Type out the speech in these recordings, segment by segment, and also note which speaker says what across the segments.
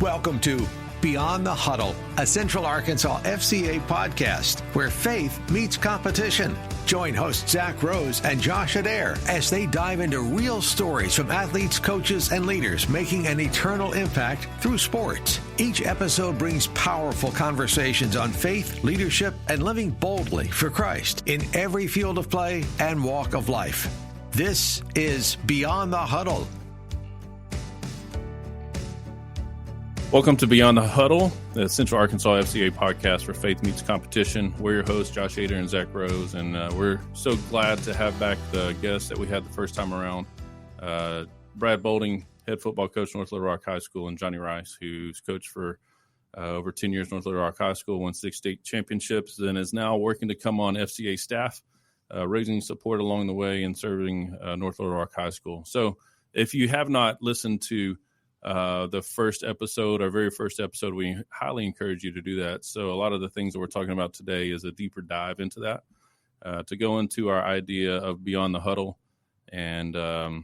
Speaker 1: Welcome to Beyond the Huddle, a Central Arkansas FCA podcast where faith meets competition. Join hosts Zac Rose and Josh Adair as they dive into real stories from athletes, coaches, and leaders making an eternal impact through sports. Each episode brings powerful conversations on faith, leadership, and living boldly for Christ in every field of play and walk of life. This is Beyond the Huddle.
Speaker 2: Welcome to Beyond the Huddle, the Central Arkansas FCA podcast where faith meets competition. We're your hosts, Josh Adair and Zac Rose, and we're so glad to have back the guests that we had the first time around. Brad Bolding, head football coach, North Little Rock High School, and Johnny Rice, who's coached for over 10 years, North Little Rock High School, won 6 state championships, and is now working to come on FCA staff, raising support along the way and serving North Little Rock High School. So if you have not listened to the first episode, our very first episode, we highly encourage you to do that. So a lot of the things that we're talking about today is a deeper dive into that, to go into our idea of Beyond the Huddle. And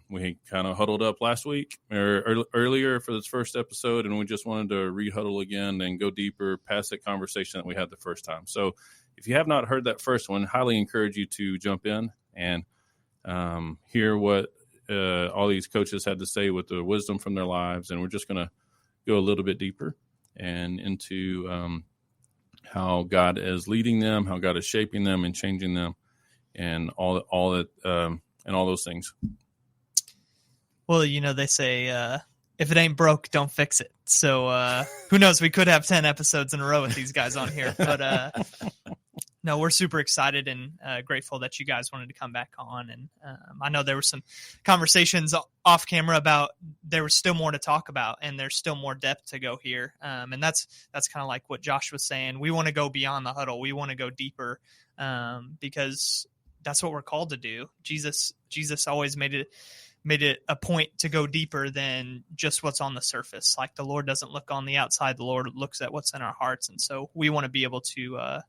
Speaker 2: we kind of huddled up last week or earlier for this first episode, and we just wanted to re-huddle again and go deeper past that conversation that we had the first time. So if you have not heard that first one, highly encourage you to jump in and hear what all these coaches had to say with the wisdom from their lives. And we're just going to go a little bit deeper and into how God is leading them, how God is shaping them and changing them, and all that and all those things.
Speaker 3: Well, you know, they say if it ain't broke, don't fix it. So who knows? We could have 10 episodes in a row with these guys on here. But no, we're super excited and grateful that you guys wanted to come back on. And I know there were some conversations off camera about there was still more to talk about, and there's still more depth to go here. And that's kind of like what Josh was saying. We want to go beyond the huddle. We want to go deeper because that's what we're called to do. Jesus always made it a point to go deeper than just what's on the surface. Like the Lord doesn't look on the outside. The Lord looks at what's in our hearts. And so we want to be able to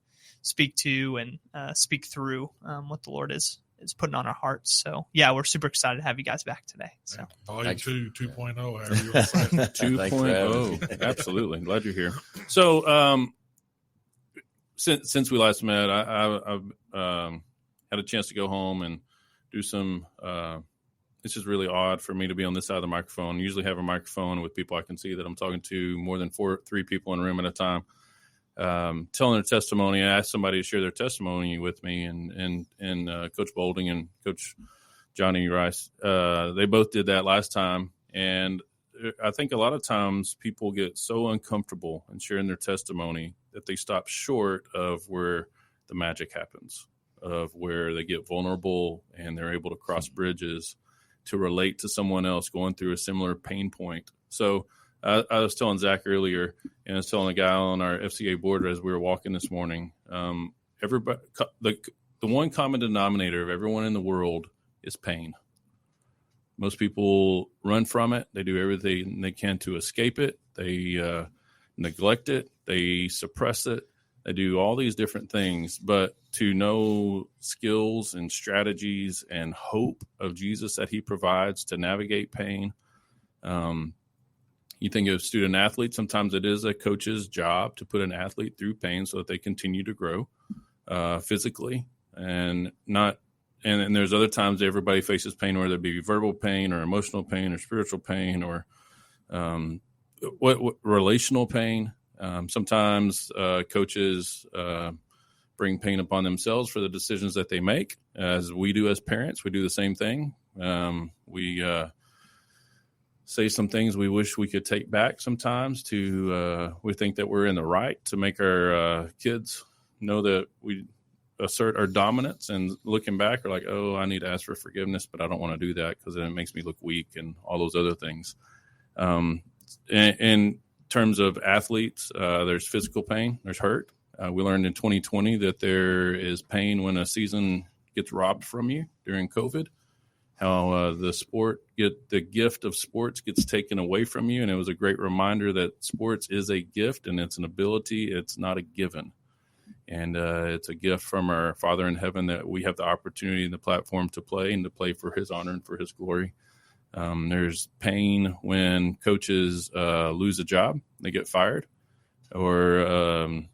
Speaker 3: speak to and speak through what the Lord is putting on our hearts. So yeah, we're super excited to have you guys back today. So
Speaker 4: Volume 2.0, however you want to say it.
Speaker 2: 2.0. Absolutely. Glad you're here. So since we last met, I've had a chance to go home and do some it's just really odd for me to be on this side of the microphone. I usually have a microphone with people I can see that I'm talking to, more than 3 people in a room at a time. Telling their testimony. I asked somebody to share their testimony with me, and Coach Bolding and Coach Johnny Rice, they both did that last time. And I think a lot of times people get so uncomfortable in sharing their testimony that they stop short of where the magic happens, of where they get vulnerable and they're able to cross bridges to relate to someone else going through a similar pain point. So I was telling Zac earlier, and I was telling a guy on our FCA board as we were walking this morning, everybody, the one common denominator of everyone in the world is pain. Most people run from it. They do everything they can to escape it. They neglect it. They suppress it. They do all these different things. But to know skills and strategies and hope of Jesus that he provides to navigate pain, you think of student athletes, sometimes it is a coach's job to put an athlete through pain so that they continue to grow physically and there's other times everybody faces pain, whether it be verbal pain or emotional pain or spiritual pain or what relational pain. Sometimes coaches bring pain upon themselves for the decisions that they make, as we do as parents. We do the same thing. We say some things we wish we could take back sometimes we think that we're in the right to make our kids know that we assert our dominance, and looking back are like, oh, I need to ask for forgiveness, but I don't want to do that because then it makes me look weak and all those other things. In terms of athletes, there's physical pain, there's hurt. We learned in 2020 that there is pain when a season gets robbed from you during COVID. How the gift of sports gets taken away from you. And it was a great reminder that sports is a gift and it's an ability. It's not a given. And it's a gift from our Father in heaven that we have the opportunity and the platform to play and to play for his honor and for his glory. There's pain when coaches lose a job, they get fired, or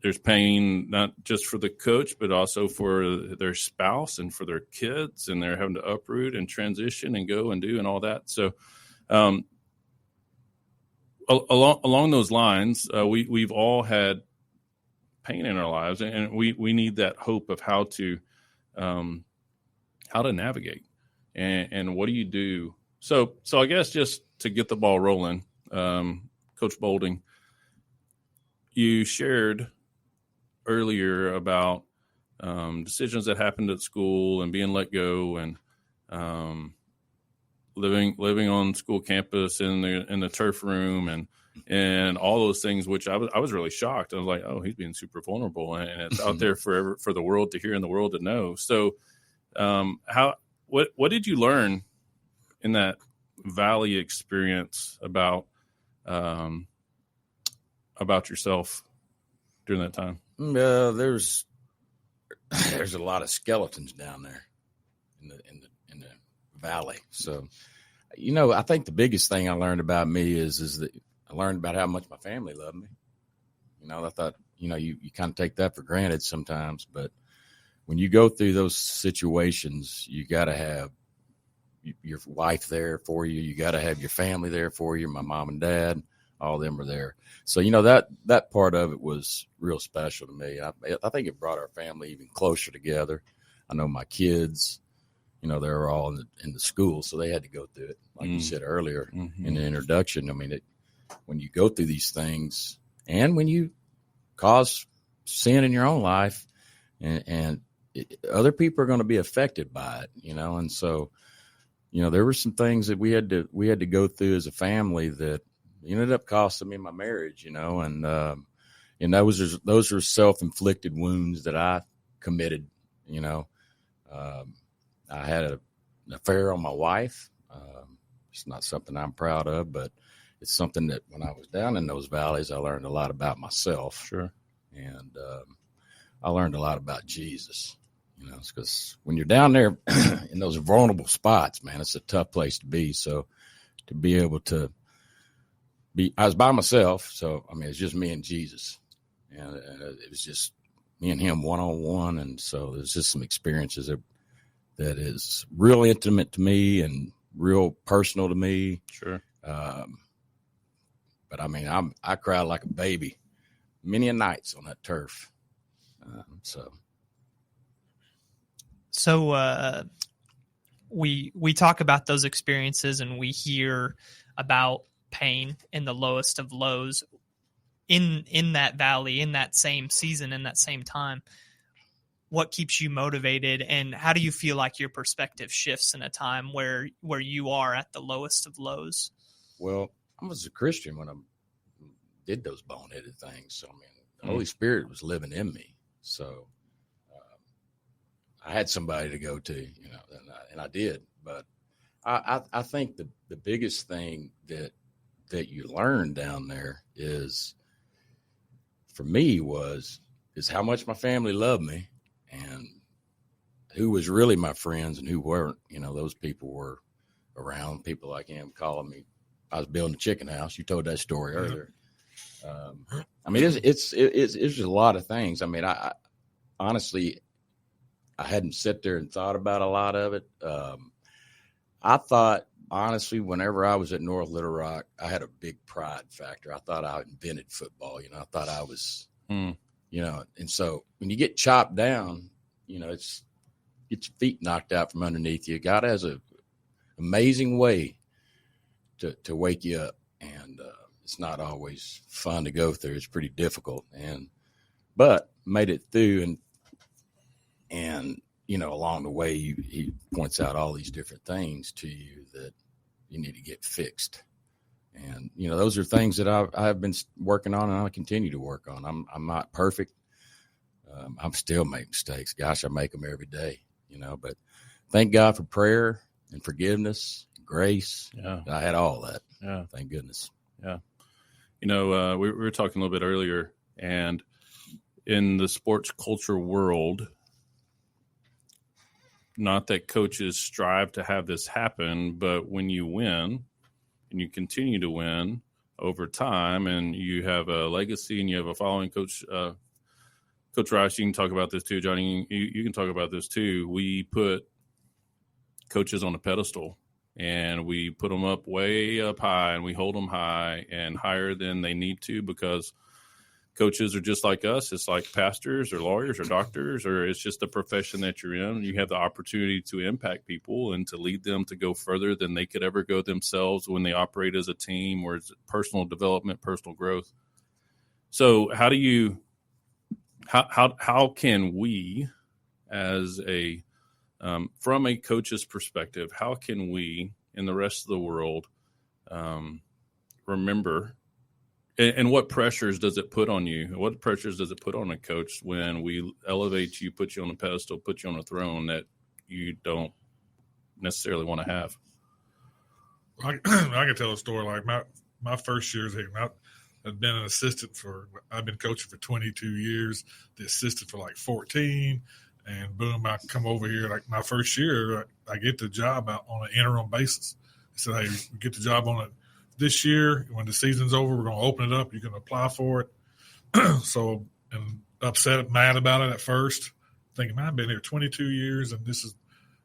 Speaker 2: there's pain not just for the coach, but also for their spouse and for their kids, and they're having to uproot and transition and go and do and all that. So along those lines, we've all had pain in our lives, and we need that hope of how to navigate. And what do you do? So I guess just to get the ball rolling, Coach Bolding, you shared earlier about decisions that happened at school and being let go, and living on school campus in the turf room and all those things, which I was really shocked. I was like, oh, he's being super vulnerable, and it's out there for the world to hear and the world to know. So what did you learn in that Valley experience about yourself during that time?
Speaker 5: There's a lot of skeletons down there in the Valley. So, I think the biggest thing I learned about me is that I learned about how much my family loved me. I thought, you kind of take that for granted sometimes, but when you go through those situations, you got to have your wife there for you. You got to have your family there for you. My mom and dad, all of them were there. So, that part of it was real special to me. I think it brought our family even closer together. I know my kids, they were all in the school, so they had to go through it. Like you said earlier in the introduction, when you go through these things and when you cause sin in your own life and other people are going to be affected by it, and so, there were some things that we had to go through as a family that ended up costing me my marriage, and those are self-inflicted wounds that I committed. I had an affair on my wife. It's not something I'm proud of, but it's something that when I was down in those valleys, I learned a lot about myself.
Speaker 2: Sure.
Speaker 5: And I learned a lot about Jesus, because when you're down there in those vulnerable spots, man, it's a tough place to be. So to be able to I was by myself. So, it's just me and Jesus, and it was just me and him one-on-one. And so there's just some experiences that is real intimate to me and real personal to me.
Speaker 2: Sure.
Speaker 5: But I cried like a baby many a nights on that turf.
Speaker 3: So we talk about those experiences, and we hear about pain in the lowest of lows in that valley, in that same season, in that same time. What keeps you motivated, and how do you feel like your perspective shifts in a time where you are at the lowest of lows?
Speaker 5: Well, I was a Christian when I did those boneheaded things. So, the Holy Spirit was living in me. So I had somebody to go to, and I did. But I think the biggest thing that you learn down there is, for me, is how much my family loved me and who was really my friends and who weren't. Those people were around. People like him calling me. I was building a chicken house. You told that story earlier. It's just a lot of things. I honestly, I hadn't sat there and thought about a lot of it. I thought, honestly, whenever I was at North Little Rock, I had a big pride factor. I thought I invented football. I thought I was, and so when you get chopped down, it's get your feet knocked out from underneath you. God has an amazing way to wake you up, and it's not always fun to go through. It's pretty difficult, but made it through, and along the way, he points out all these different things to you that you need to get fixed. And, those are things that I've been working on, and I'll continue to work on. I'm not perfect. I'm still making mistakes. Gosh, I make them every day, but thank God for prayer and forgiveness, and grace.
Speaker 2: Yeah.
Speaker 5: I had all that.
Speaker 2: Yeah.
Speaker 5: Thank goodness.
Speaker 2: Yeah. We were talking a little bit earlier, and in the sports culture world, not that coaches strive to have this happen, but when you win and you continue to win over time and you have a legacy and you have a following, Coach Rice, you can talk about this too. Johnny, you can talk about this too. We put coaches on a pedestal and we put them up way up high and we hold them high and higher than they need to, because coaches are just like us. It's like pastors or lawyers or doctors, or it's just a profession that you're in. You have the opportunity to impact people and to lead them to go further than they could ever go themselves when they operate as a team, or it's personal development, personal growth. So how can we, as a from a coach's perspective, how can we in the rest of the world remember? And what pressures does it put on you? What pressures does it put on a coach when we elevate you, put you on a pedestal, put you on a throne that you don't necessarily want to have?
Speaker 4: I can tell a story. Like my first years here, I've been an assistant I've been coaching for 22 years, the assistant for like 14. And boom, I come over here. Like my first year, I get the job out on an interim basis. I said, hey, we get the job on it. This year, when the season's over, we're going to open it up. You can apply for it. So, and upset, mad about it at first, thinking, man, I've been here 22 years, and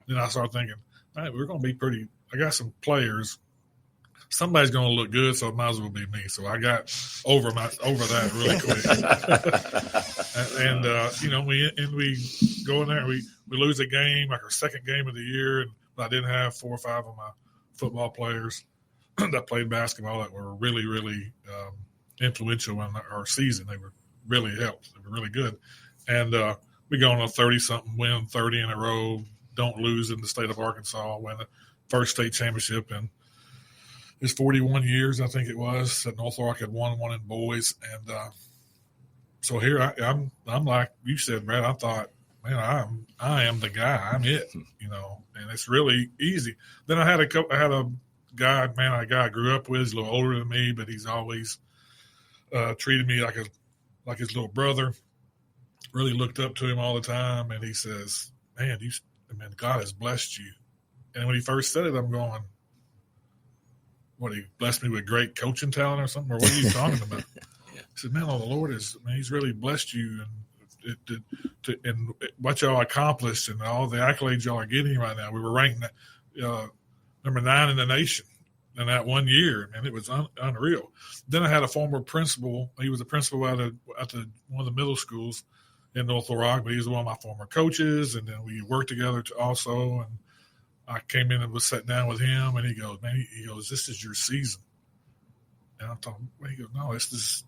Speaker 4: then I started thinking, hey, we're going to be I got some players. Somebody's going to look good, so it might as well be me. So I got over that really quick. and we go in there, and we lose a game, like our second game of the year, but I didn't have 4 or 5 of my football players that played basketball that were really, really influential in our season. They were really helped. They were really good. And we go on a 30-something win, 30 in a row, don't lose in the state of Arkansas, win the first state championship in his 41 years, I think it was. At North Rock had won one in boys. And so here I'm like you said, Brad, I thought, man, I am the guy. I'm it, and it's really easy. Then I had a guy I grew up with. He's a little older than me, but he's always treated me like his little brother. Really looked up to him all the time, and he says, "Man, God has blessed you." And when he first said it, I'm going, "What? He blessed me with great coaching talent or something? Or what are you talking about?" He said, "Man, the Lord He's really blessed you, and what y'all accomplished, and all the accolades y'all are getting right now. We were ranked number 9 in the nation in that 1 year, and it was unreal." Then I had a former principal. He was a principal at one of the middle schools in North Little Rock, but he was one of my former coaches, and then we worked together also. And I came in and was sat down with him, and he goes, "Man," he goes, "this is your season." And I thought, he goes, "No, this is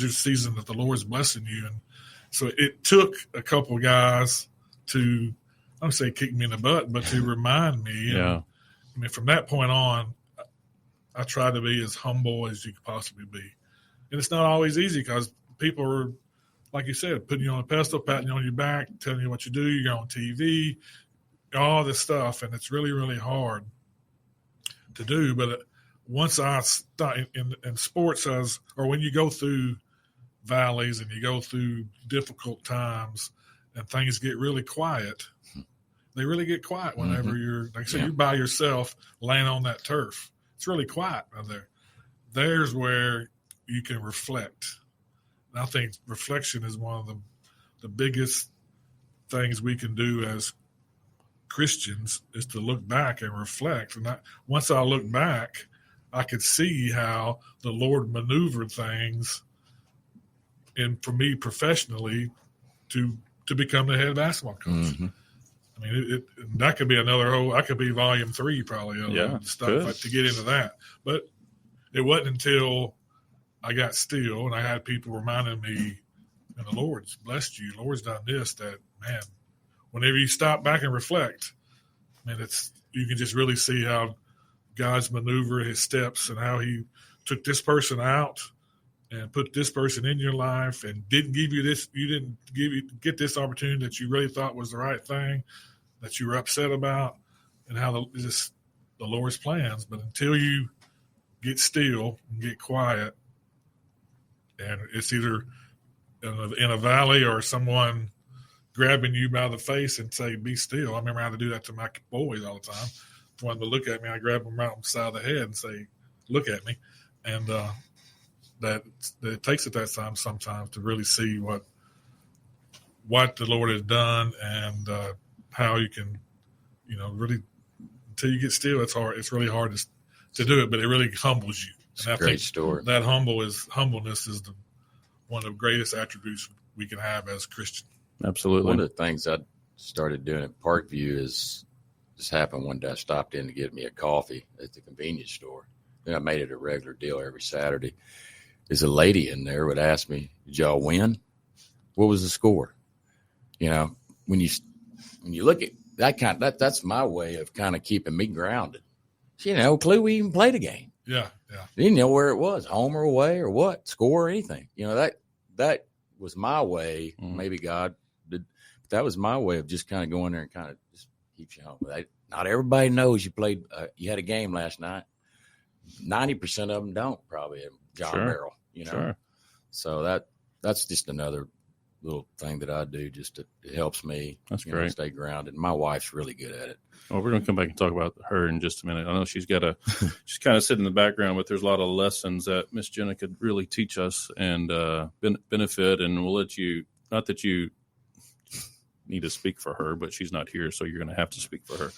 Speaker 4: your season that the Lord is blessing you." And so it took a couple of guys to, I don't say kick me in the butt, but to remind me.
Speaker 2: Yeah.
Speaker 4: And, from that point on, I try to be as humble as you could possibly be. And it's not always easy because people are, like you said, putting you on a pedestal, patting you on your back, telling you what you do. You're on TV, all this stuff, and it's really, really hard to do. But once I start in sports, or when you go through valleys and you go through difficult times and things get really quiet, they really get quiet whenever you're, like I said, you're by yourself laying on that turf. It's really quiet out there. There's where you can reflect. And I think reflection is one of the biggest things we can do as Christians is to look back and reflect. And once I look back, I could see how the Lord maneuvered things, and for me professionally, to become the head basketball coach. Mm-hmm. I mean, that could be that could be volume 3 probably of stuff to get into that. But it wasn't until I got still and I had people reminding me, and the Lord's blessed you, the Lord's done this, that, man, whenever you stop back and reflect, man, you can just really see how God's maneuvered his steps and how he took this person out and put this person in your life and didn't give you this, get this opportunity that you really thought was the right thing, that you were upset about, and how the Lord's plans. But until you get still and get quiet, and it's either in a valley or someone grabbing you by the face and say, be still. I remember how to do that to my boys all the time. When they look at me, I grab them right on the side of the head and say, look at me. And that it takes at that time sometimes to really see what the Lord has done and how you can, really, until you get still, it's hard. It's really hard to do it, but it really humbles you.
Speaker 5: It's a great story.
Speaker 4: That humbleness is one of the greatest attributes we can have as Christians.
Speaker 2: Absolutely.
Speaker 5: One of the things I started doing at Parkview is this happened one day. I stopped in to get me a coffee at the convenience store. Then I made it a regular deal every Saturday. There's a lady in there would ask me, did y'all win? What was the score? When you look at that that's my way of kind of keeping me grounded. She didn't have no clue we even played a game.
Speaker 4: Yeah.
Speaker 5: Didn't know where it was, home or away or what, score or anything. That was my way. Maybe God did. But that was my way of just kind of going there and kind of just keep you home. Not everybody knows you played. You had a game last night. 90% of them don't probably. John Merrill,
Speaker 2: Sure.
Speaker 5: So that's just another little thing that I do. Just it helps me.
Speaker 2: That's great.
Speaker 5: Stay grounded. My wife's really good at it.
Speaker 2: Well, we're going to come back and talk about her in just a minute. I know she's kind of sitting in the background, but there's a lot of lessons that Miss Jenna could really teach us and benefit. And we'll let you, not that you need to speak for her, but she's not here, so you're going to have to speak for her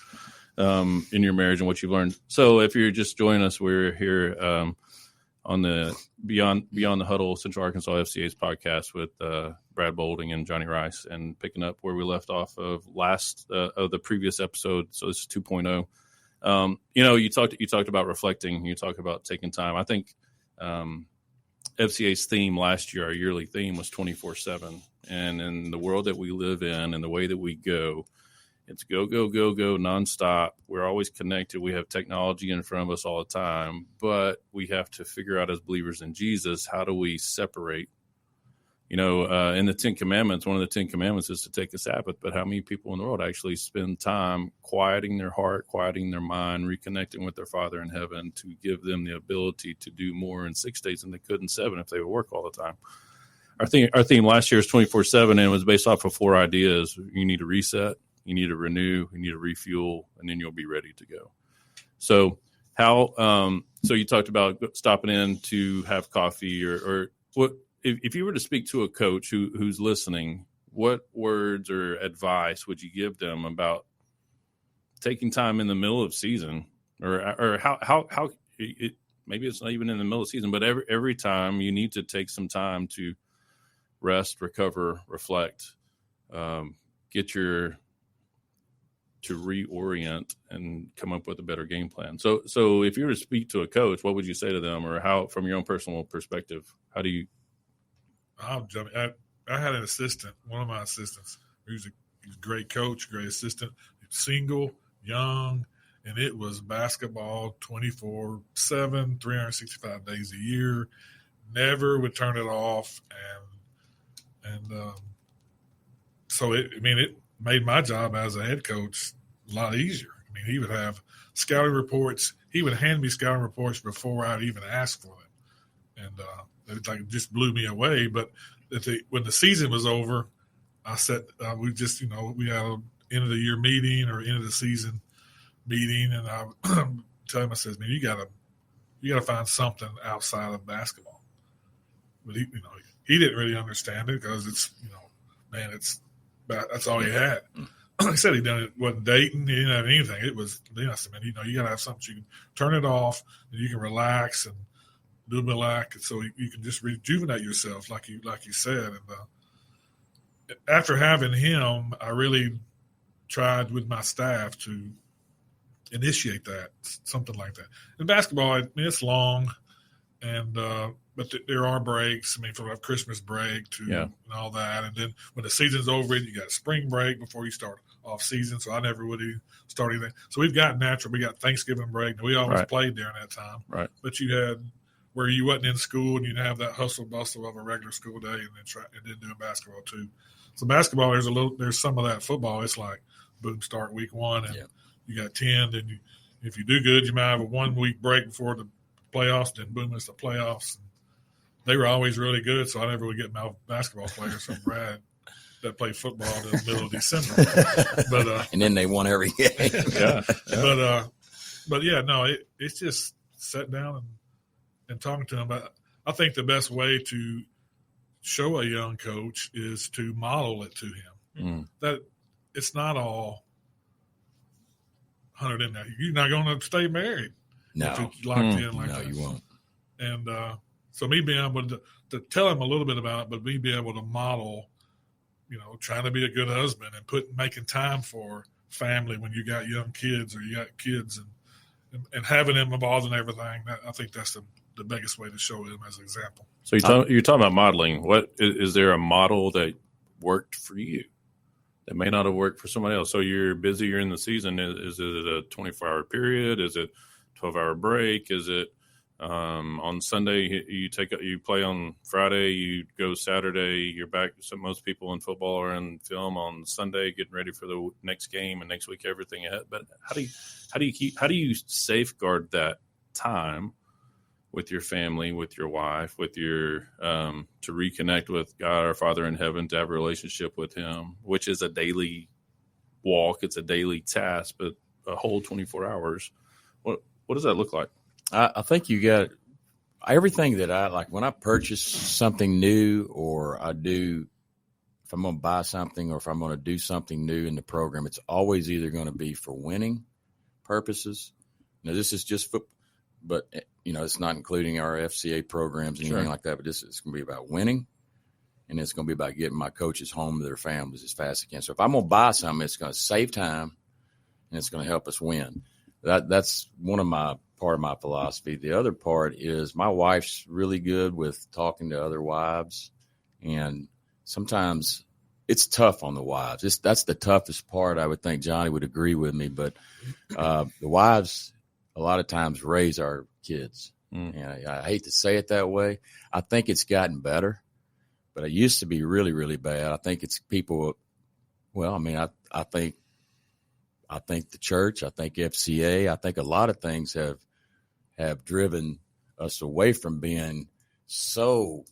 Speaker 2: in your marriage and what you've learned. So if you're just joining us, we're here on the Beyond the Huddle Central Arkansas FCA's podcast with Brad Bolding and Johnny Rice, and picking up where we left off of of the previous episode. So this is 2.0. You talked about reflecting. You talk about taking time. I think FCA's theme last year, our yearly theme, was 24/7. And in the world that we live in and the way that we go, it's go, go, go, go nonstop. We're always connected. We have technology in front of us all the time, but we have to figure out as believers in Jesus, how do we separate? In the Ten Commandments, one of the 10 Commandments is to take a Sabbath, but how many people in the world actually spend time quieting their heart, quieting their mind, reconnecting with their Father in heaven to give them the ability to do more in 6 days than they could in 7 if they would work all the time? Our theme last year is 24/7, and it was based off of 4 ideas. You need to reset, you need to renew, you need to refuel, and then you'll be ready to go. So so you talked about stopping in to have coffee or what, if you were to speak to a coach who's listening, what words or advice would you give them about taking time in the middle of season, or how maybe it's not even in the middle of season, but every time you need to take some time to rest, recover, reflect, to reorient and come up with a better game plan. So if you were to speak to a coach, what would you say to them, or how, from your own personal perspective, how do you?
Speaker 4: I had an assistant, one of my assistants. He was a great coach, great assistant, single, young, and it was basketball 24/7, 365 days a year. Never would turn it off, and so it made my job as a head coach a lot easier. He would have scouting reports. He would hand me scouting reports before I'd even ask for them, and it just blew me away. But when the season was over, I said we had an end of the year meeting or end of the season meeting, and I would tell him, I says, man, you gotta find something outside of basketball. But he didn't really understand it because that's all he had. He said wasn't dating. He didn't have anything. It was, I said, man, you got to have something you can turn it off and you can relax and do a relax, so you can just rejuvenate yourself, like you said. And after having him, I really tried with my staff to initiate something like that. In basketball, it's long, and but there are breaks. From a Christmas break to and all that, and then when the season's over, you got spring break before you start off season. So I never really started anything. So we got Thanksgiving break, and we always played during that time. Right. But you had where you wasn't in school, and you'd have that hustle bustle of a regular school day, and then doing basketball too. So basketball, there's some of that. Football, it's like boom, start week 1, and you got 10. Then if you do good, you might have a 1 week break before the playoffs. Then boom, it's the playoffs. They were always really good, so I never would get my basketball players. So Brad that play football in the middle of December. But
Speaker 5: and then they won every game.
Speaker 2: Yeah.
Speaker 4: But yeah, no, it's just sitting down and talking to them. But I think the best way to show a young coach is to model it to him. That it's not all 100 in there. You're not going to stay married.
Speaker 5: No.
Speaker 4: If you're locked in like
Speaker 5: no,
Speaker 4: that.
Speaker 5: you won't.
Speaker 4: And so me being able to tell him a little bit about it, but me being able to model, trying to be a good husband and making time for family when you got young kids or you got kids and having them involved in everything. I think that's the biggest way to show them as an example.
Speaker 2: So you're talking about modeling. What is there a model that worked for you that may not have worked for somebody else? So you're busy, you're in the season. Is it a 24-hour period? Is it 12-hour break? Is it on Sunday you play on Friday, you go Saturday, you're back? So most people in football are in film on Sunday, getting ready for the next game, and next week everything ahead. But how do you safeguard that time with your family, with your wife, with your to reconnect with God, our Father in heaven, to have a relationship with Him, which is a daily walk, it's a daily task, but a whole 24 hours. What does that look like?
Speaker 5: I think you got everything that I like when I purchase something new, or if I'm going to buy something or if I'm going to do something new in the program, it's always either going to be for winning purposes. Now, this is just football, but it's not including our FCA programs and anything like that. But this is going to be about winning, and it's going to be about getting my coaches home to their families as fast as I can. So if I'm going to buy something, it's going to save time and it's going to help us win. That's part of my philosophy. The other part is my wife's really good with talking to other wives, and sometimes it's tough on the wives. That's the toughest part. I would think Johnny would agree with me, but the wives a lot of times raise our kids. And I hate to say it that way. I think it's gotten better, but it used to be really, really bad. I think it's people. Well, I mean, I think the church, I think FCA, I think a lot of things have driven us away from being so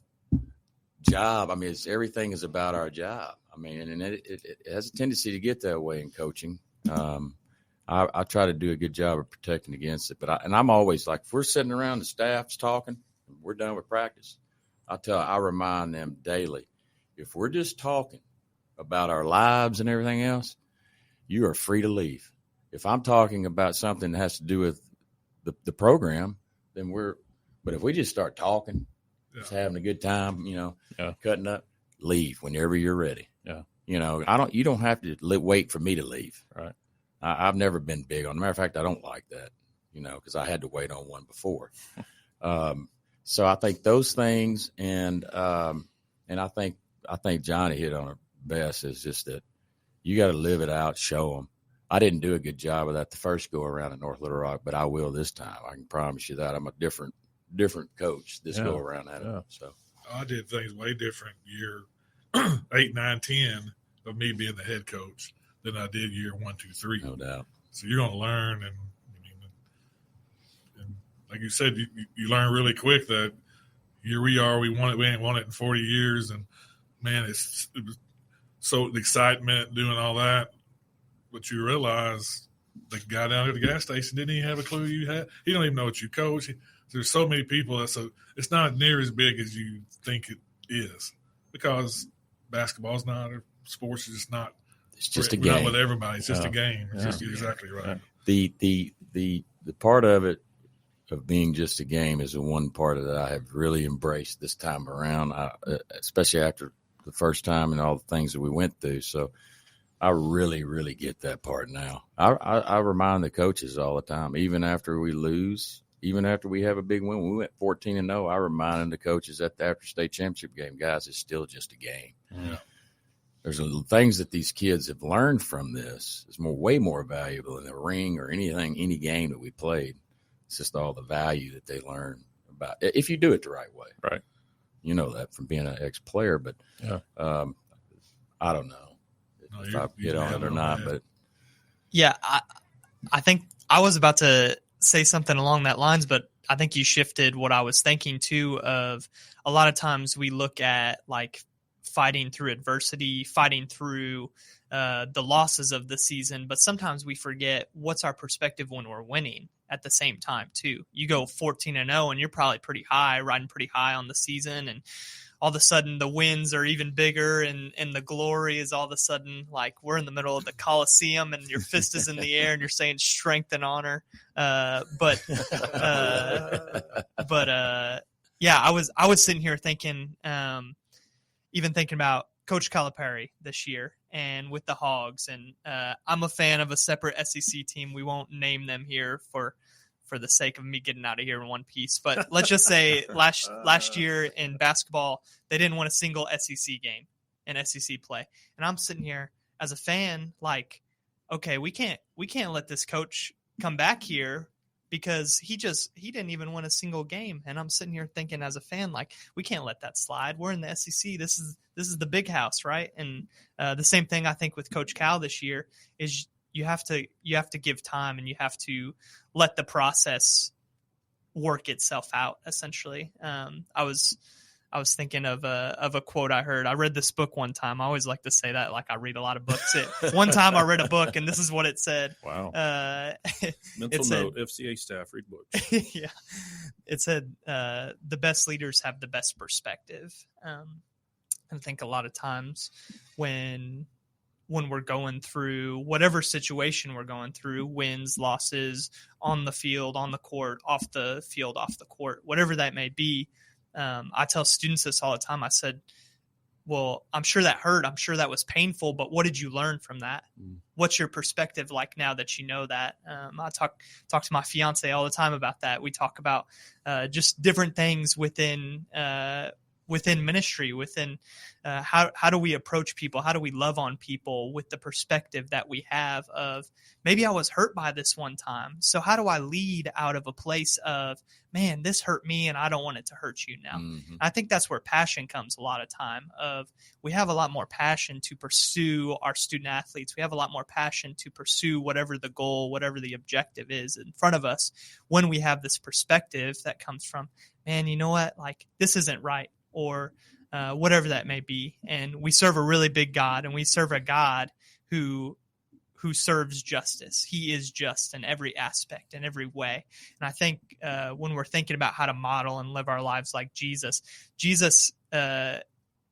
Speaker 5: job. I mean, everything is about our job. I mean, and it has a tendency to get that way in coaching. I try to do a good job of protecting against it, but I'm always like, if we're sitting around, the staff's talking, we're done with practice, I remind them daily, if we're just talking about our lives and everything else, you are free to leave. If I'm talking about something that has to do with the program, then but if we just start talking, just having a good time, cutting up, leave whenever you're ready.
Speaker 2: Yeah.
Speaker 5: You don't have to wait for me to leave.
Speaker 2: Right.
Speaker 5: I've never been big on. Matter of fact, I don't like that, because I had to wait on one before. So I think those things, and I think Johnny hit on it best, is just that you got to live it out, show them. I didn't do a good job of that the first go around at North Little Rock, but I will this time. I can promise you that. I'm a different coach this go around at it. So
Speaker 4: I did things way different year 8, 9, 10 of me being the head coach than I did year 1, 2, 3.
Speaker 5: No doubt.
Speaker 4: So you're going to learn, and like you said, you learn really quick that here we are. We ain't won it in 40 years, and man, it was so the excitement doing all that. But you realize the guy down at the gas station didn't even have a clue you had. He don't even know what you coach. There's so many people it's not near as big as you think it is, because basketball's not, or sports is just not.
Speaker 5: It's just a game.
Speaker 4: Not with everybody. It's just a game. It's just exactly right.
Speaker 5: The part of it, of being just a game, is the one part that I have really embraced this time around, especially after the first time and all the things that we went through. So I really, really get that part now. I remind the coaches all the time, even after we lose, even after we have a big win, when we went 14-0, I reminded the coaches at the after state championship game, guys, it's still just a game.
Speaker 4: Yeah.
Speaker 5: There's things that these kids have learned from this is way more valuable than the ring or any game that we played. It's just all the value that they learn about if you do it the right way.
Speaker 2: Right.
Speaker 5: You know that from being an ex-player, but I don't know if I hit on it or not. But
Speaker 3: yeah, I think I was about to say something along that lines, but I think you shifted what I was thinking too. Of a lot of times we look at like fighting through adversity, fighting through the losses of the season. But sometimes we forget what's our perspective when we're winning at the same time too. You go 14-0 and you're probably riding pretty high on the season, and all of a sudden the wins are even bigger, and the glory is all of a sudden like we're in the middle of the Coliseum and your fist is in the air and you're saying strength and honor. But yeah, I was sitting here thinking, even thinking about Coach Calipari this year and with the Hogs, and I'm a fan of a separate SEC team. We won't name them here for the sake of me getting out of here in one piece. But let's just say last year in basketball, they didn't win a single SEC game in SEC play. And I'm sitting here as a fan like, okay, we can't let this coach come back here because he didn't even win a single game. And I'm sitting here thinking as a fan, like, we can't let that slide. We're in the SEC. This is the big house, right? And the same thing I think with Coach Cal this year is you have to give time, and you have to let the process work itself out. Essentially, I was thinking of a quote I heard. I read this book one time. I always like to say that, like I read a lot of books. One time I read a book, and this is what it said.
Speaker 2: Wow.
Speaker 3: Mental
Speaker 2: note: FCA staff read books.
Speaker 3: Yeah, it said the best leaders have the best perspective. I think a lot of times when we're going through whatever situation we're going through, wins, losses, on the field, on the court, off the field, off the court, whatever that may be, I tell students this all the time. I said, well, I'm sure that hurt. I'm sure that was painful, but what did you learn from that? What's your perspective like now that you know that? I talk to my fiance all the time about that. We talk about just different things within ministry, within how do we approach people? How do we love on people with the perspective that we have of, maybe I was hurt by this one time. So how do I lead out of a place of, man, this hurt me and I don't want it to hurt you now. Mm-hmm. I think that's where passion comes a lot of time. Of we have a lot more passion to pursue our student athletes. We have a lot more passion to pursue whatever the goal, whatever the objective is in front of us, when we have this perspective that comes from, man, you know what, like, this isn't right, or whatever that may be. And we serve a really big God, and we serve a God who serves justice. He is just in every aspect, in every way. And I think when we're thinking about how to model and live our lives like Jesus,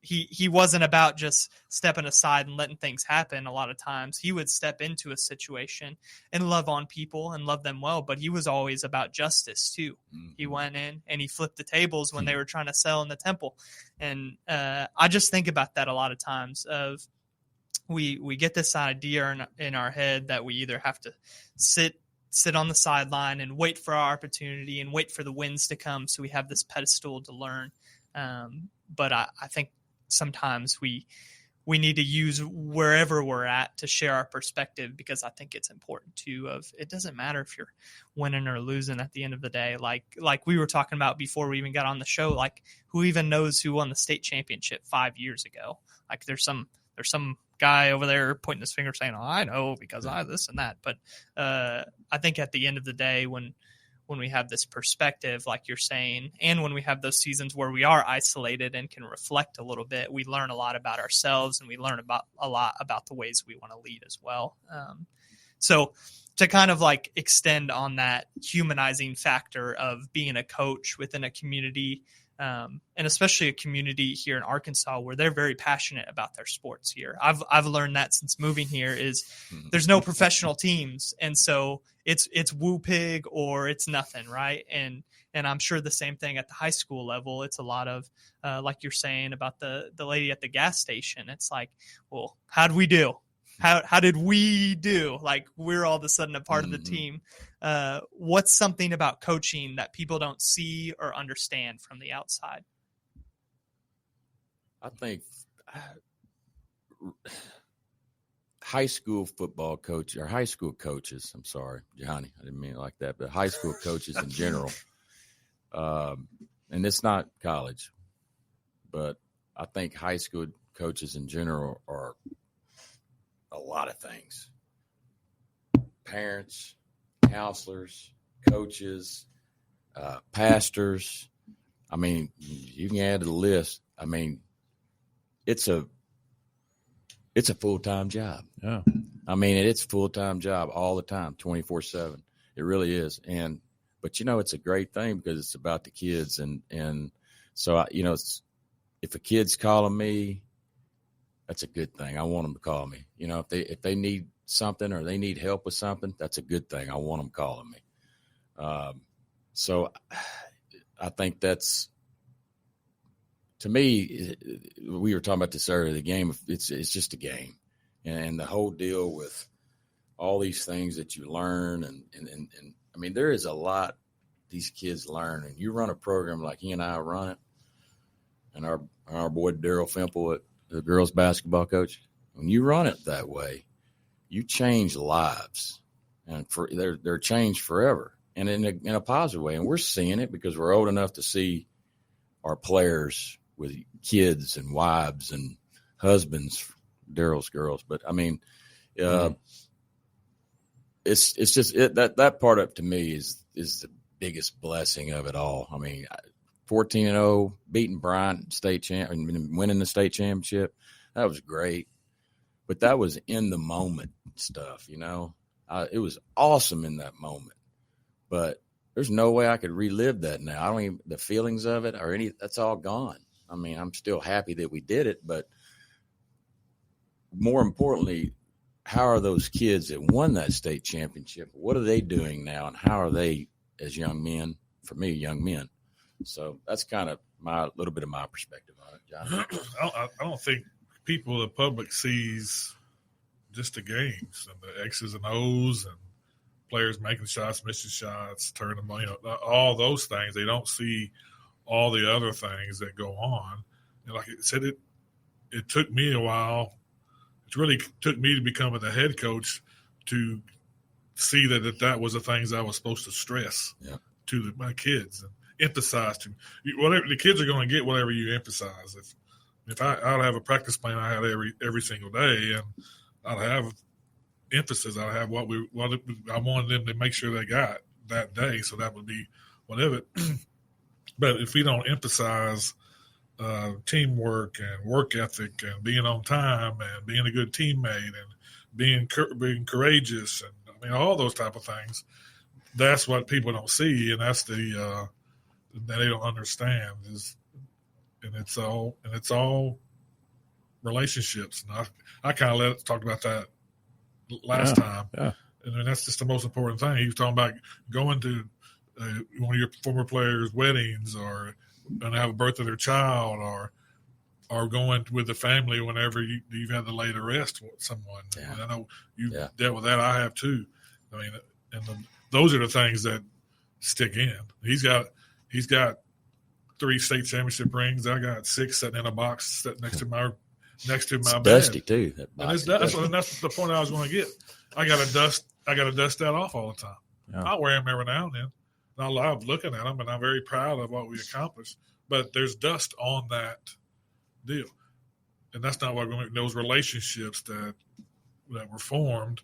Speaker 3: he wasn't about just stepping aside and letting things happen. A lot of times he would step into a situation and love on people and love them well, but he was always about justice too. Mm-hmm. He went in and he flipped the tables when they were trying to sell in the temple. And I just think about that a lot of times. Of we get this idea in our head that we either have to sit on the sideline and wait for our opportunity and wait for the wins to come, so we have this pedestal to learn. But I think sometimes we need to use wherever we're at to share our perspective, because I think it's important too. Of it doesn't matter if you're winning or losing at the end of the day. Like we were talking about before we even got on the show, like, who even knows who won the state championship 5 years ago? Like, there's some guy over there pointing his finger saying, oh, I know because I this and that. But I think at the end of the day, when we have this perspective, like you're saying, and when we have those seasons where we are isolated and can reflect a little bit, we learn a lot about ourselves, and we learn a lot about the ways we want to lead as well. So to kind of like extend on that humanizing factor of being a coach within a community, and especially a community here in Arkansas where they're very passionate about their sports here. I've learned that since moving here is there's no professional teams. And so it's woo pig or it's nothing. Right. And I'm sure the same thing at the high school level. It's a lot of, like you're saying about the lady at the gas station. It's like, well, how'd we do? How did we do? Like, we're all of a sudden a part of the team. What's something about coaching that people don't see or understand from the outside?
Speaker 5: I think high school football coach or high school coaches, I'm sorry, Johnny, I didn't mean it like that, but high school coaches in general, and it's not college, but I think high school coaches in general are a lot of things. Parents, counselors, coaches, pastors. I mean, you can add to the list. I mean, it's a full-time job.
Speaker 2: Yeah.
Speaker 5: I mean, it's a full-time job all the time, 24/7. It really is. But it's a great thing because it's about the kids. And so, if a kid's calling me, that's a good thing. I want them to call me. If they need something or they need help with something, that's a good thing. I want them calling me. So I think that's, to me, we were talking about this earlier, the game, it's just a game. And the whole deal with all these things that you learn. And I mean, there is a lot these kids learn. And you run a program like he and I run it, and our boy Daryl Fimple, the girls basketball coach, when you run it that way, you change lives, and they're changed forever, and in a positive way. And we're seeing it because we're old enough to see our players with kids and wives and husbands, Daryl's girls. But I mean, it's just that part of it to me is the biggest blessing of it all. I mean, 14-0, beating Bryant state champion, winning the state championship, that was great. But that was in the moment stuff, it was awesome in that moment. But there's no way I could relive that now. I don't even, the feelings of it or that's all gone. I mean, I'm still happy that we did it, but more importantly, how are those kids that won that state championship? What are they doing now? And how are they as young men, for me, young men? So that's kind of a little bit of my perspective on it, John.
Speaker 4: I don't think the public sees just the games and the X's and O's and players making shots, missing shots, turning them, all those things. They don't see all the other things that go on. And like I said, it took me a while. It really took me to become the head coach to see that was the things I was supposed to stress to my kids and emphasize to whatever the kids are going to get, whatever you emphasize. If I'd have a practice plan I had every single day, and I'd have emphasis, I'd have what I wanted them to make sure they got that day. So that would be whatever. But if we don't emphasize teamwork and work ethic and being on time and being a good teammate and being courageous and I mean all those type of things, that's what people don't see, and that's that they don't understand and it's all relationships. And I kind of talked about that last time.
Speaker 2: Yeah.
Speaker 4: And then that's just the most important thing. He was talking about going to one of your former players' weddings or going to have a birthday of their child or going with the family whenever you've had to lay to rest with someone.
Speaker 5: Yeah.
Speaker 4: And I know you've dealt with that. I have too. I mean, those are the things that stick in. He's got 3 state championship rings. I got 6 sitting in a box next to my bed.
Speaker 5: Dusty too.
Speaker 4: And that's the point I was going to get. I got to dust that off all the time.
Speaker 2: Yeah.
Speaker 4: I wear them every now and then. And I love looking at them, and I'm very proud of what we accomplished. But there's dust on that deal, and that's not what we're going to. Those relationships that were formed,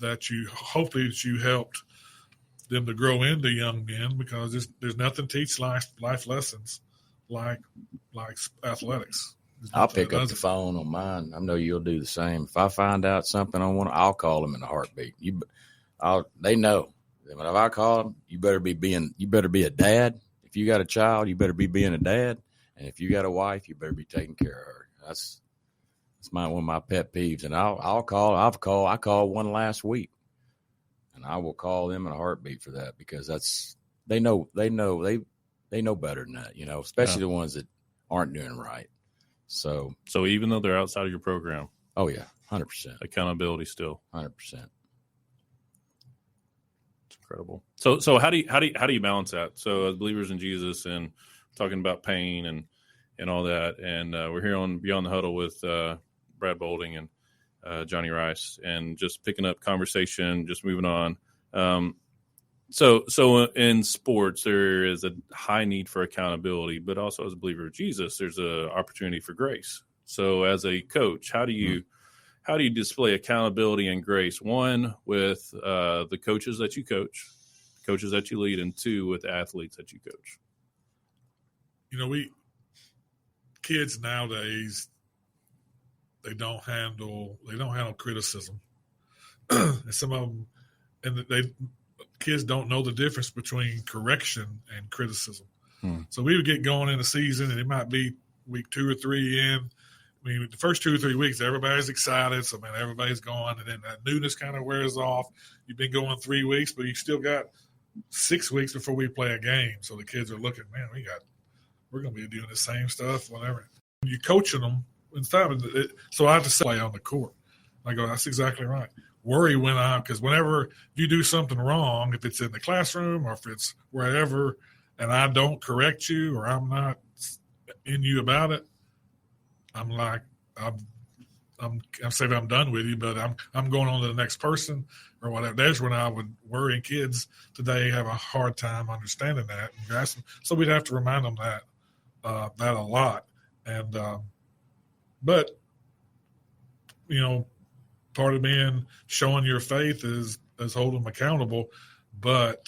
Speaker 4: that you helped them to grow into young men, because there's nothing teach life lessons like athletics.
Speaker 5: I'll pick up the phone on mine. I know you'll do the same. If I find out something I'll call them in a heartbeat. They know. If I call them, you better be a dad. If you got a child, you better be being a dad. And if you got a wife, you better be taking care of her. That's one of my pet peeves. And I called one last week, and I will call them in a heartbeat for that, because they know better than that, especially the ones that aren't doing right. So
Speaker 2: even though they're outside of your program,
Speaker 5: oh yeah, 100%
Speaker 2: accountability still
Speaker 5: 100%.
Speaker 2: Incredible. So how do you balance that? So as believers in Jesus and talking about pain and all that, and we're here on Beyond the Huddle with Brad Bolding and Johnny Rice, and just picking up conversation, just moving on. So in sports, there is a high need for accountability, but also as a believer of Jesus, there's an opportunity for grace. So as a coach, how do you display accountability and grace? One, with the coaches that you coach, coaches that you lead, and 2, with athletes that you coach.
Speaker 4: Kids nowadays, they don't handle criticism. And some of them, and kids don't know the difference between correction and criticism. So we would get going in the season, and it might be week 2 or 3 in. I mean, the first 2 or 3 weeks, everybody's excited. So, man, everybody's going, and then that newness kind of wears off. You've been going 3 weeks, but you still got 6 weeks before we play a game. So the kids are looking, man, we're going to be doing the same stuff, whatever. You're coaching them. So I have to play on the court. I go, that's exactly right. Worry went out because whenever you do something wrong, if it's in the classroom or if it's wherever, and I don't correct you or I'm not in you about it, I'm like, I'm saying I'm done with you, but I'm going on to the next person or whatever. That's when I would worry. And kids today have a hard time understanding that and grasping. So we'd have to remind them that a lot. And but part of being showing your faith is holding them accountable, but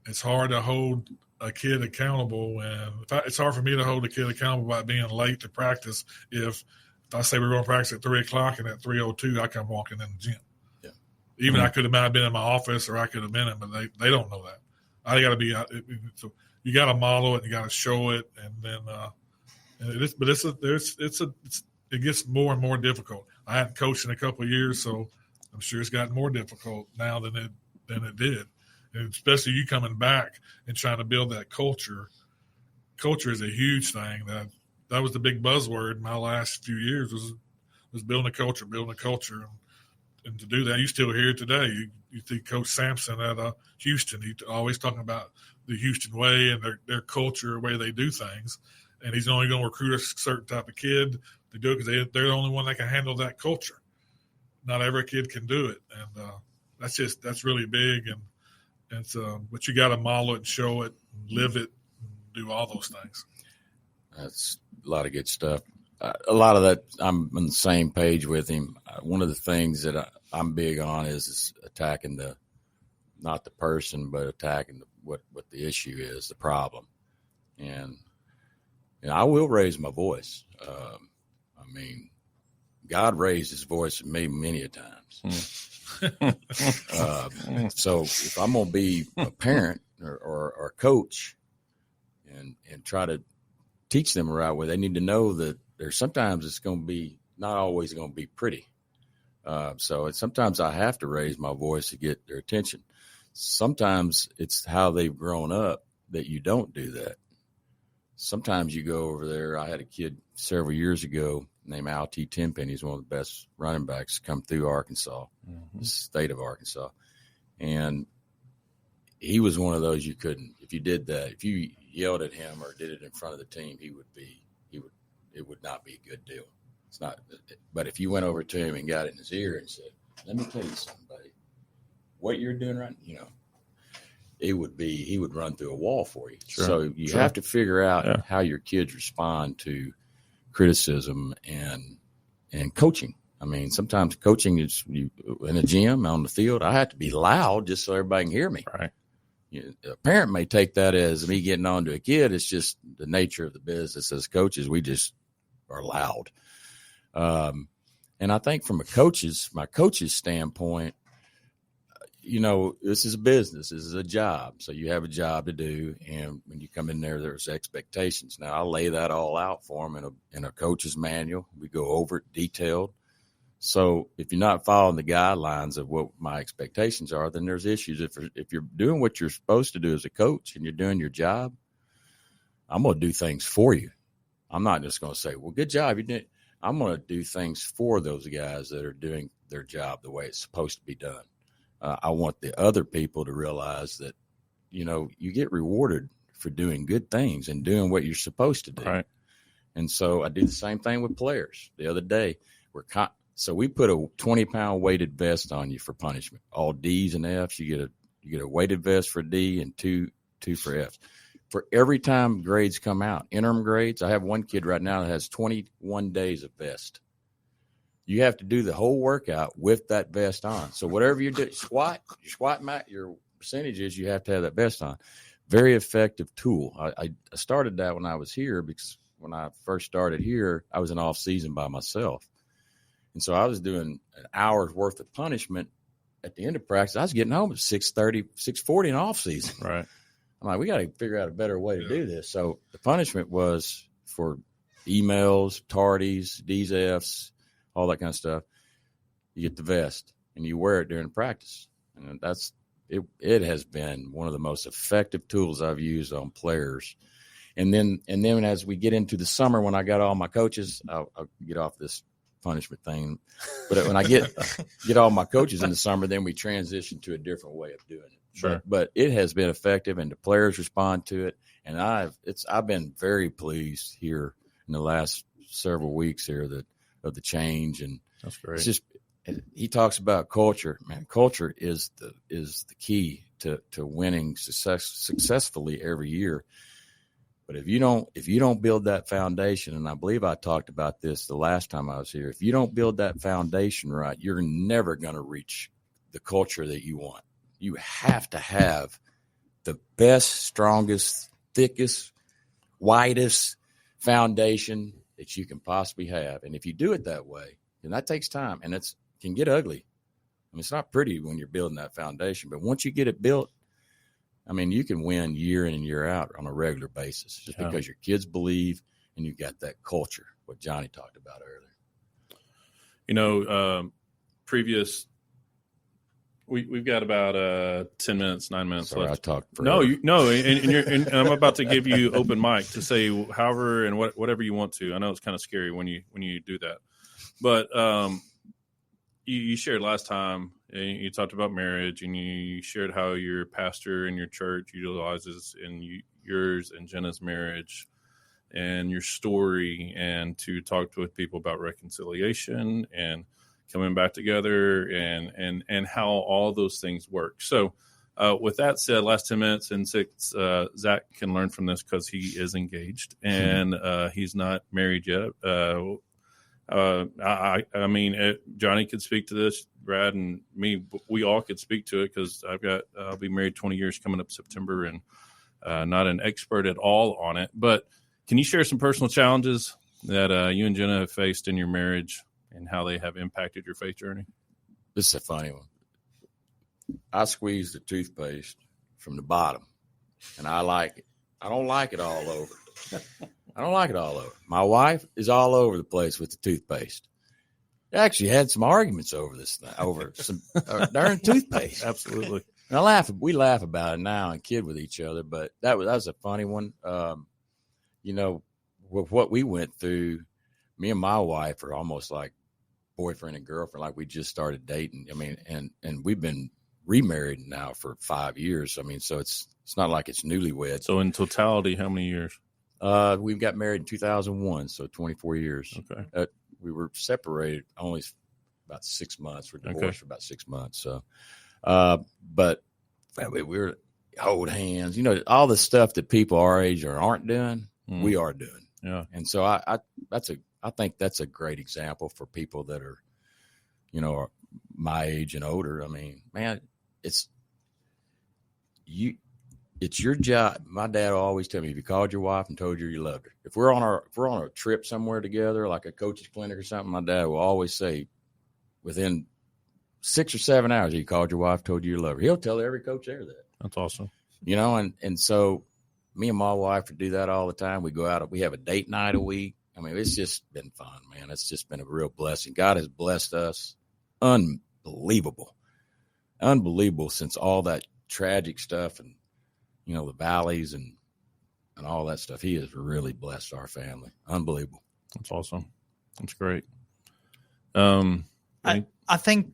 Speaker 4: it's hard to hold a kid accountable. And it's hard for me to hold a kid accountable by being late to practice. If I say we're going to practice at 3:00 and at 3:02, I come walking in the gym. Yeah. Even I could have been in my office or I could have been in, but they don't know that. I got to be out. So you got to model it. You got to show it. And then, it gets more and more difficult. I hadn't coached in a couple of years, so I'm sure it's gotten more difficult now than it did. And especially you coming back and trying to build that culture. Culture is a huge thing. That was the big buzzword in my last few years was building a culture. And to do that, you still hear it today. You see Coach Sampson at Houston. He's always talking about the Houston way and their culture, the way they do things. And he's only going to recruit a certain type of kid to do it because they're the only one that can handle that culture. Not every kid can do it. And that's really big. And but you got to model it and show it, and live it, and do all those things.
Speaker 5: That's a lot of good stuff. A lot of that, I'm on the same page with him. One of the things that I'm big on is attacking not the person, but attacking what the issue is, the problem. And I will raise my voice. I mean, God raised his voice in me many a times. So if I'm going to be a parent or a coach and try to teach them the right way, they need to know that sometimes it's going to be not always going to be pretty. So sometimes I have to raise my voice to get their attention. Sometimes it's how they've grown up that you don't do that. Sometimes you go over there. I had a kid several years ago named Al T. Tenpenny. He's one of the best running backs come through Arkansas, the state of Arkansas. And he was one of those you couldn't, if you did that, if you yelled at him or did it in front of the team, it would not be a good deal. It's not, but if you went over to him and got in his ear and said, let me tell you something, buddy, what you're doing right, he would run through a wall for you. Sure. So you have to figure out how your kids respond to criticism and coaching. I mean, sometimes coaching is in a gym, on the field. I have to be loud just so everybody can hear me. Right. A parent may take that as me getting on to a kid. It's just the nature of the business as coaches. We just are loud. And I think from my coach's standpoint, this is a business. This is a job. So you have a job to do. And when you come in there's expectations. Now, I'll lay that all out for them in a coach's manual. We go over it detailed. So if you're not following the guidelines of what my expectations are, then there's issues. If you're doing what you're supposed to do as a coach and you're doing your job, I'm going to do things for you. I'm not just going to say, well, good job. You did. I'm going to do things for those guys that are doing their job the way it's supposed to be done. I want the other people to realize that, you get rewarded for doing good things and doing what you're supposed to do. Right. And so I do the same thing with players. The other day, so we put a 20-pound weighted vest on you for punishment. All D's and F's, you get a weighted vest for D and two for F's. For every time grades come out, interim grades, I have one kid right now that has 21 days of vest. You have to do the whole workout with that vest on. So whatever you do, your squat mat, your percentages, you have to have that vest on. Very effective tool. I started that when I was here because when I first started here, I was in off season by myself. And so I was doing an hour's worth of punishment at the end of practice. I was getting home at 6:30, 6:40 in off season.
Speaker 2: Right.
Speaker 5: I'm like, we got to figure out a better way to do this. So the punishment was for emails, tardies, D's, F's, all that kind of stuff. You get the vest and you wear it during practice. And that's it. It has been one of the most effective tools I've used on players. And then as we get into the summer, when I got all my coaches, I'll get off this punishment thing. But when I get all my coaches in the summer, then we transition to a different way of doing it.
Speaker 2: Sure.
Speaker 5: But it has been effective, and the players respond to it. And I've been very pleased here in the last several weeks here of the change. And
Speaker 2: that's great.
Speaker 5: It's just, he talks about culture. Man, culture is the key to winning successfully every year. But if you don't build that foundation, and I believe I talked about this the last time I was here, if you don't build that foundation right, you're never going to reach the culture that you want. You have to have the best, strongest, thickest, widest foundation that you can possibly have. And if you do it that way, then that takes time, and it can get ugly. I mean, it's not pretty when you're building that foundation, but once you get it built, I mean, you can win year in and year out on a regular basis just because your kids believe and you got that culture, what Johnny talked about earlier.
Speaker 2: You know, we've got about 10 minutes, 9 minutes
Speaker 5: Sorry,
Speaker 2: left.
Speaker 5: I talked forever.
Speaker 2: And I'm about to give you open mic to say however and whatever you want to. I know it's kind of scary when you do that, but you shared last time. You talked about marriage, and you shared how your pastor in your church utilizes in yours and Jenna's marriage and your story, and to talk with people about reconciliation and coming back together and how all those things work. So with that said, last 10 minutes and 6, Zach can learn from this because he is engaged and he's not married yet. I mean, Johnny could speak to this, Brad and me, we all could speak to it because I'll be married 20 years coming up September, and not an expert at all on it. But can you share some personal challenges that you and Jenna have faced in your marriage and how they have impacted your faith journey?
Speaker 5: This is a funny one. I squeeze the toothpaste from the bottom, and I like it. I don't like it all over. I don't like it all over. My wife is all over the place with the toothpaste. I actually had some arguments over this thing, over some darn toothpaste.
Speaker 2: Absolutely.
Speaker 5: And we laugh about it now and kid with each other, but that was a funny one. You know, with what we went through, me and my wife are almost like boyfriend and girlfriend, like we just started dating. I mean, and we've been remarried now for 5 years. I mean, so it's not like it's newlywed.
Speaker 2: So in totality, how many years?
Speaker 5: We got married in 2001, so 24 years.
Speaker 2: Okay.
Speaker 5: We were separated only about 6 months. We're divorced for about 6 months. So, but we were hold hands. You know, all the stuff that people our age aren't doing, we are doing.
Speaker 2: Yeah.
Speaker 5: And so I think that's a great example for people that are, you know, my age and older. I mean, man, it's your job. My dad will always tell me, if you called your wife and told her you loved her, if we're on a trip somewhere together, like a coach's clinic or something, my dad will always say, within 6 or 7 hours, you called your wife, told you you love her. He'll tell every coach there that.
Speaker 2: That's awesome.
Speaker 5: You know, and so me and my wife do that all the time. We go out, we have a date night a week. I mean, it's just been fun, man. It's just been a real blessing. God has blessed us. Unbelievable since all that tragic stuff and, you know, the valleys and all that stuff. He has really blessed our family. Unbelievable.
Speaker 2: That's awesome. That's great.
Speaker 3: I think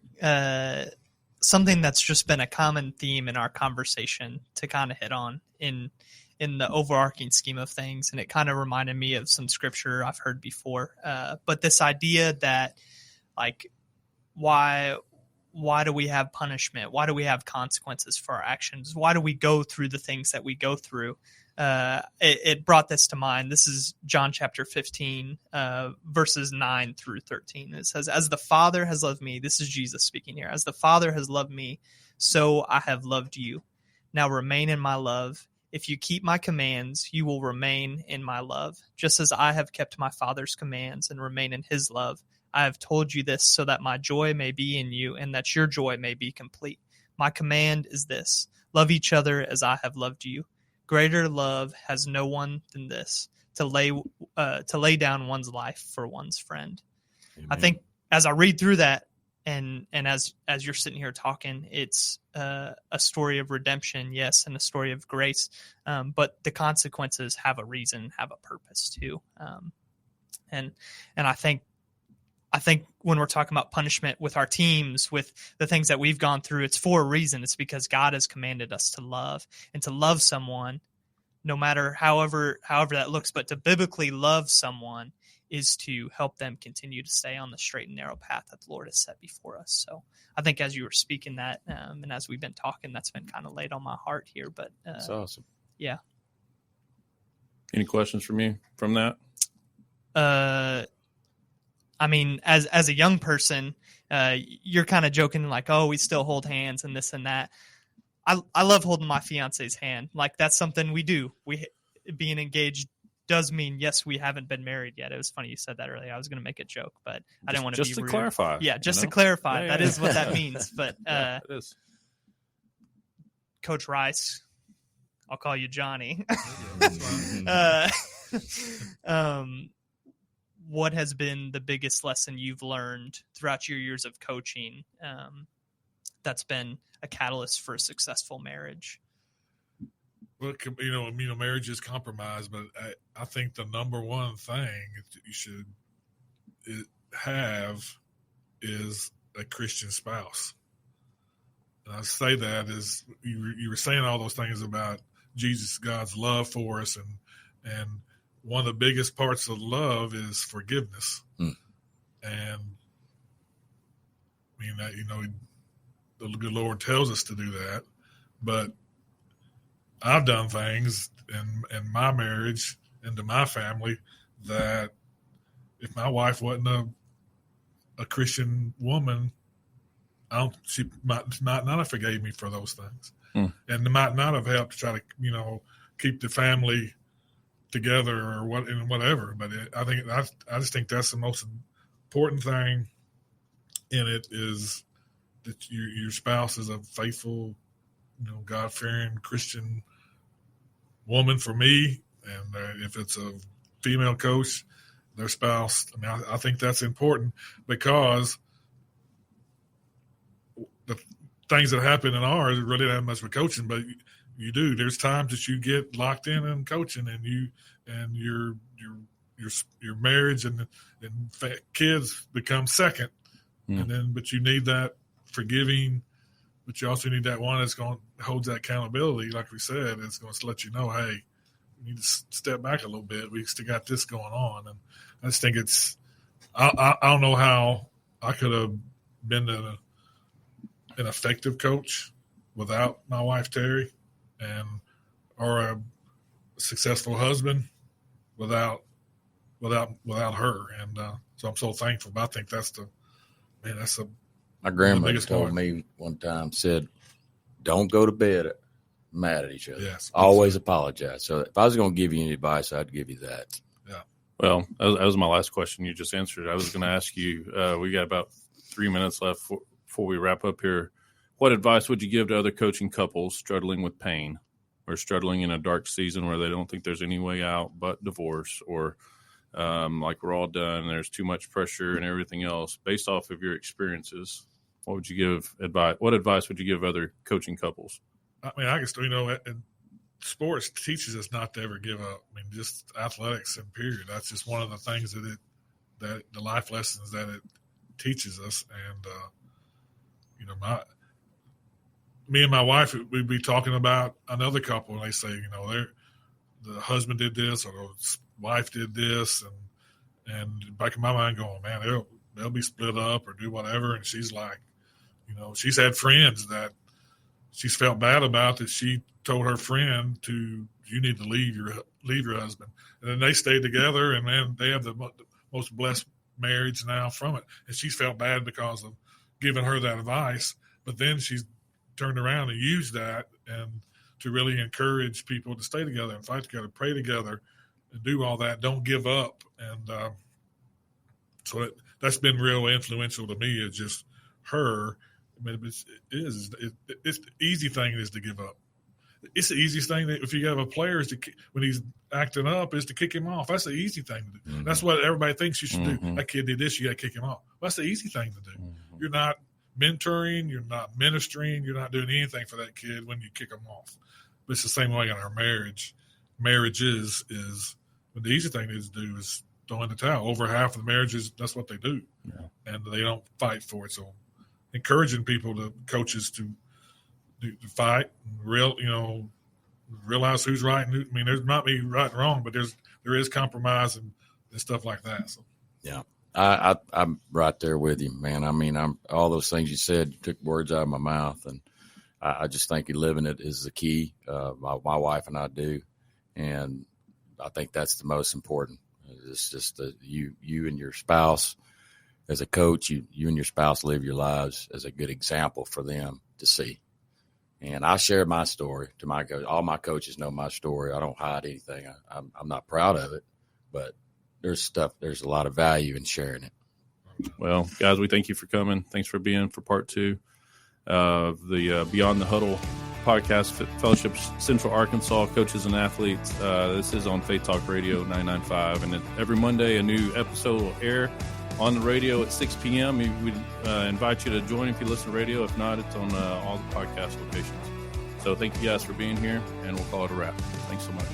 Speaker 3: something that's just been a common theme in our conversation to kind of hit on in the overarching scheme of things, and it kind of reminded me of some scripture I've heard before. But this idea that, like, why do we have punishment? Why do we have consequences for our actions? Why do we go through the things that we go through? It brought this to mind. This is John chapter 15, verses 9 through 13. It says, "As the Father has loved me," this is Jesus speaking here, "as the Father has loved me, so I have loved you. Now remain in my love. If you keep my commands, you will remain in my love. Just as I have kept my Father's commands and remain in his love, I have told you this so that my joy may be in you and that your joy may be complete. My command is this: love each other as I have loved you. Greater love has no one than this, to lay down one's life for one's friend. Amen. I think as I read through that, and as you're sitting here talking, it's a story of redemption, yes, and a story of grace, but the consequences have a reason, have a purpose too. And I think when we're talking about punishment with our teams, with the things that we've gone through, it's for a reason. It's because God has commanded us to love, and to love someone, no matter however that looks, but to biblically love someone is to help them continue to stay on the straight and narrow path that the Lord has set before us. So I think as you were speaking that, and as we've been talking, that's been kind of laid on my heart here. But
Speaker 5: that's awesome.
Speaker 3: Yeah.
Speaker 2: Any questions from you from that?
Speaker 3: I mean, as a young person, you're kind of joking like, oh, we still hold hands and this and that. I love holding my fiance's hand. Like, that's something we do. Being engaged does mean, yes, we haven't been married yet. It was funny you said that earlier. I was going to make a joke, but I didn't want to be rude. Just to
Speaker 2: clarify.
Speaker 3: Yeah, just to clarify. That is what that means. But
Speaker 2: it is.
Speaker 3: Coach Rice, I'll call you Johnny. What has been the biggest lesson you've learned throughout your years of coaching that's been a catalyst for a successful marriage?
Speaker 4: Well, marriage is compromise, but I think the number one thing that you should have is a Christian spouse. And I say that as you were saying all those things about Jesus, God's love for us, and one of the biggest parts of love is forgiveness. And I mean that, the good Lord tells us to do that, but I've done things in my marriage and to my family that if my wife wasn't a Christian woman, she might not have forgave me for those things. And might not have helped to try to, keep the family together or whatever. But I just think that's the most important thing in it, is that your spouse is a faithful, God-fearing Christian woman for me. And if it's a female coach, their spouse, I think that's important, because the things that happen in ours really don't have much with coaching, but you do. There's times that you get locked in coaching, and your marriage and kids become second, but you need that forgiving, but you also need that one that's going to hold that accountability. Like we said, it's going to let you know, hey, you need to step back a little bit. We still got this going on, and I just think it's. I don't know how I could have been an effective coach without my wife Terry, or a successful husband without her. And so I'm so thankful. But I think that's
Speaker 5: my grandmother told me one time, said, don't go to bed mad at each other.
Speaker 4: Yes,
Speaker 5: always apologize. So if I was going to give you any advice, I'd give you that.
Speaker 4: Yeah.
Speaker 2: Well, that was my last question. You just answered. I was going to ask you, we got about 3 minutes left before we wrap up here. What advice would you give to other coaching couples struggling with pain, or struggling in a dark season where they don't think there's any way out but divorce, or like we're all done, there's too much pressure and everything else? Based off of your experiences, what would you give advice? What advice would you give other coaching couples?
Speaker 4: I mean, sports teaches us not to ever give up. I mean, just athletics and period. That's just one of the things that the life lessons that it teaches us. And me and my wife, we'd be talking about another couple, and they say, the husband did this, or the wife did this, and back in my mind going, man, they'll be split up or do whatever. And she's like, she's had friends that she's felt bad about, that she told her friend you need to leave your husband, and then they stayed together, and then they have the most blessed marriage now from it. And she's felt bad because of giving her that advice, but then she's turned around and used that and to really encourage people to stay together and fight together, pray together, and do all that. Don't give up. And so that's been real influential to me. Is just her. I mean, it's the easy thing is to give up. It's the easiest thing that if you have a player is when he's acting up is to kick him off. That's the easy thing to do. That's what everybody thinks you should do. That kid did this, you got to kick him off. That's the easy thing to do. You're not mentoring, you're not ministering, you're not doing anything for that kid when you kick them off. But it's the same way in our marriage. Marriage is the easy thing to do is throw in the towel. Over half of the marriages, that's what they do, and they don't fight for it. So, encouraging coaches to fight, realize who's right and who. I mean, there's not be right and wrong, but there is compromise and stuff like that. So,
Speaker 5: yeah. I'm right there with you, man. I mean, all those things you said, you took words out of my mouth, and I just think living it is the key. My wife and I do, and I think that's the most important. It's just that you and your spouse, as a coach, you and your spouse live your lives as a good example for them to see. And I share my story to my coach. All my coaches know my story. I don't hide anything. I'm not proud of it, but there's a lot of value in sharing it.
Speaker 2: Well, guys, we thank you for coming. Thanks for being for part 2 of the Beyond the Huddle podcast, Fellowship Central Arkansas Coaches and Athletes. This is on Faith Talk Radio 99.5, and every Monday a new episode will air on the radio at 6 p.m. We invite you to join if you listen to radio. If not, it's on all the podcast locations. So thank you guys for being here, and we'll call it a wrap. Thanks so much.